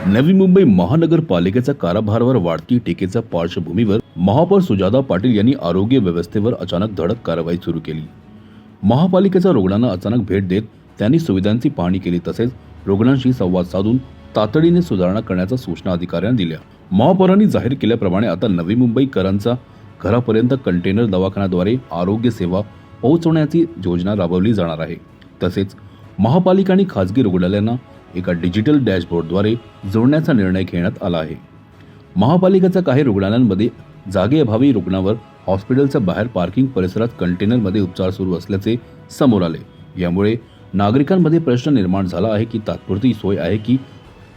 नवी मुंबई महानगरपालिकेच्या कारभारावर वाढती टीकेच्या पार्श्वभूमीवर महापौर सुजाता पाटील यांनी आरोग्य व्यवस्थेवर अचानक धडक कारवाई सुरू केली। महापालिकेच्या रुग्णांना अचानक भेट देत त्यांनी सुविधांची पाहणी केली, तसेच रुग्णांशी संवाद साधून तातडीने सुधारणा करण्याच्या सूचना अधिकाऱ्यांना दिल्या। महापौरांनी जाहीर केल्याप्रमाणे आता नवी मुंबईकरांचा घरापर्यंत कंटेनर दवाखान्याद्वारे आरोग्य सेवा पोहोचवण्याची योजना राबवली जाणार आहे। तसेच महापालिका आणि खासगी रुग्णालयांना एका डिजिटल डॅशबोर्डद्वारे जोडण्याचा निर्णय घेण्यात आला आहे। महापालिकेच्या काही रुग्णालयांमध्ये जागेअभावी रुग्णावर हॉस्पिटलच्या बाहेर पार्किंग परिसरात कंटेनरमध्ये उपचार सुरू असल्याचे समोर आले। यामुळे नागरिकांमध्ये प्रश्न निर्माण झाला आहे की तात्पुरती सोय आहे की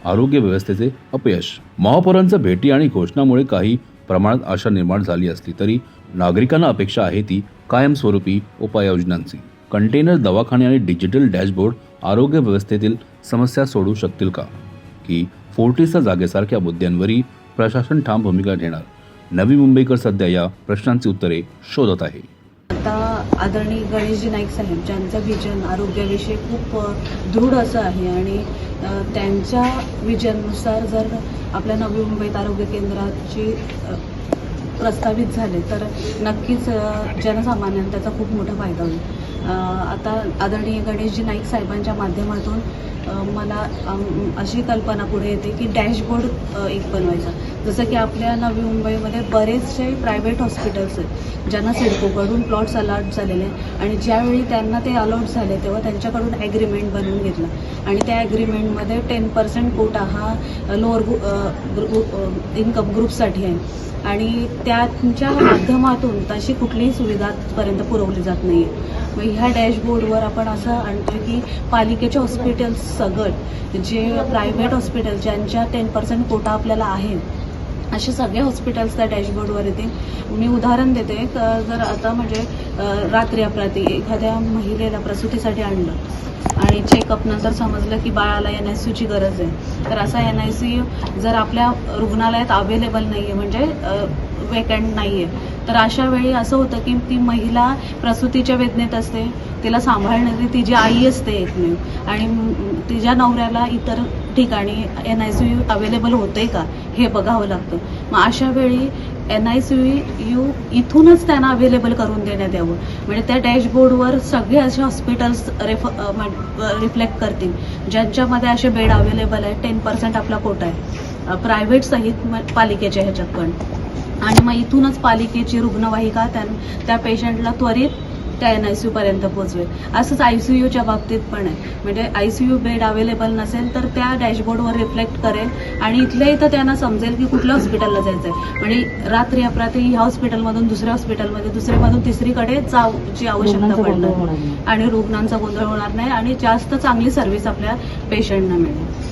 आरोग्य व्यवस्थेचे अपयश। महापौरांच्या भेटी आणि घोषणामुळे काही प्रमाणात आशा निर्माण झाली असली तरी नागरिकांना अपेक्षा आहे ती कायमस्वरूपी उपाययोजनांची। कंटेनर दवाखाने आणि डिजिटल डॅशबोर्ड आरोग्य व्यवस्थेतील समस्या सोडवू शकतील का, की फोर्टिसच्या जागेसारख्या मुद्द्यांवरही प्रशासन ठाम भूमिका घेणार? नवी मुंबईकर सध्या या प्रश्नांची उत्तरे शोधत आहे। आता आदरणीय गणेशजी नाईक साहेब ज्यांचं विजन आरोग्याविषयी खूप दृढ असं आहे आणि त्यांच्या विजननुसार जर आपल्या नवी मुंबईत आरोग्य केंद्राची प्रस्तावित झाले तर नक्कीच जनसामान्यांना त्याचा खूप मोठा फायदा होईल। आता आदरणीय गणेशजी नाईक साहेबांच्या माध्यमातून मला अशी कल्पना पुढे येते की डॅशबोर्ड एक बनवायचा। जसं की आपल्या नवी मुंबईमध्ये बरेचसे प्रायव्हेट हॉस्पिटल्स आहेत ज्यांना सिडकोकडून प्लॉट्स अलॉट झालेले आणि ज्यावेळी त्यांना ते अलॉट झाले तेव्हा त्यांच्याकडून ॲग्रीमेंट बनवून घेतलं आणि त्या ॲग्रीमेंटमध्ये 10% कोटा हा लोअर इन्कम ग्रुपसाठी आहे आणि त्यांच्या माध्यमातून तशी कुठलीही सुविधा आजपर्यंत पुरवली जात नाही आहे। मग ह्या डॅशबोर्डवर आपण असं आणतो की पालिकेचे हॉस्पिटल्स सगळं जे प्रायव्हेट हॉस्पिटल ज्यांच्या 10% कोटा आपल्याला आहे असे सगळे हॉस्पिटल्स त्या डॅशबोर्डवर येतील। मी उदाहरण देते, जर आता म्हणजे रात्री अपरात्री एखाद्या महिलेला प्रसूतीसाठी आणलं आणि चेकअप नंतर समजलं की बाळाला NICUची गरज आहे, तर असा NICU जर आपल्या रुग्णालयात अवेलेबल नाही आहे म्हणजे वेकंट नाही आहे, तर अशा वेळी असं होतं की ती महिला प्रसूतीच्या वेदनेत असते, तिला सांभाळणारी तिची आई असते एकमेव आणि तिच्या नवऱ्याला इतर ठिकाणी NICU अवेलेबल होते का हे बघावं लागतं। मग अशा वेळी NICU इथूनच त्यांना अवेलेबल करून देण्यात यावं, म्हणजे त्या डॅशबोर्डवर सगळे असे हॉस्पिटल्स रिफ्लेक्ट करतील ज्यांच्यामध्ये असे बेड अवेलेबल आहे, 10% आपला कोटा आहे प्रायव्हेट सहित पालिकेच्या ह्याच्यात पण, आणि मग इथूनच पालिकेची रुग्णवाहिका त्या पेशंटला त्वरित त्या NICU पर्यंत पोहोचवेल। असंच ICUच्या बाबतीत पण आहे, म्हणजे ICU बेड अवेलेबल नसेल तर त्या डॅशबोर्डवर रिफ्लेक्ट करेल आणि इथल्या इथं त्यांना समजेल की कुठल्या हॉस्पिटलला जायचं आहे, म्हणजे रात्री अपरात्री ह्या हॉस्पिटलमधून दुसऱ्या हॉस्पिटलमध्ये दुसऱ्यामधून तिसरीकडे जाऊची आवश्यकता पडणार आणि रुग्णांचा गोंधळ होणार नाही आणि जास्त चांगली सर्व्हिस आपल्या पेशंटना मिळेल।